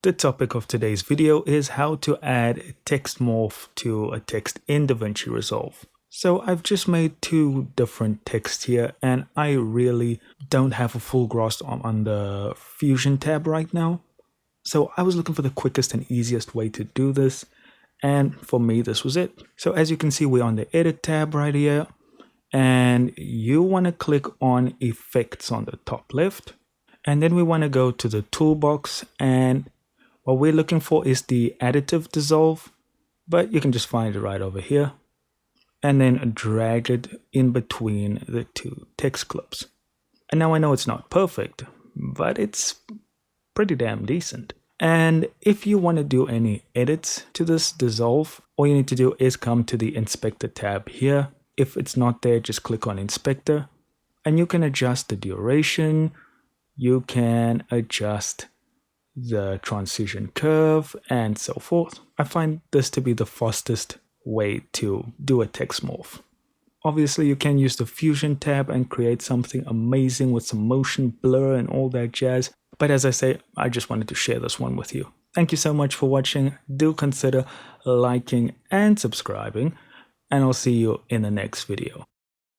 The topic of today's video is how to add text morph to a text in Davinci Resolve. So I've just made two different texts here and I really don't have a full grasp on the Fusion tab right now. So I was looking for the quickest and easiest way to do this, and for me this was it. So as you can see, we're on the Edit tab right here, and you want to click on Effects on the top left, and then we want to go to the toolbox, and what we're looking for is the additive dissolve, but you can just find it right over here, and then drag it in between the two text clips. And now I know it's not perfect, but it's pretty damn decent. And if you want to do any edits to this dissolve, all you need to do is come to the Inspector tab here. If it's not there, just click on Inspector, and you can adjust the duration, you can adjust the transition curve, and so forth. I find this to be the fastest way to do a text morph. Obviously, you can use the Fusion tab and create something amazing with some motion blur and all that jazz. But as I say, I just wanted to share this one with you. Thank you so much for watching. Do consider liking and subscribing, and I'll see you in the next video.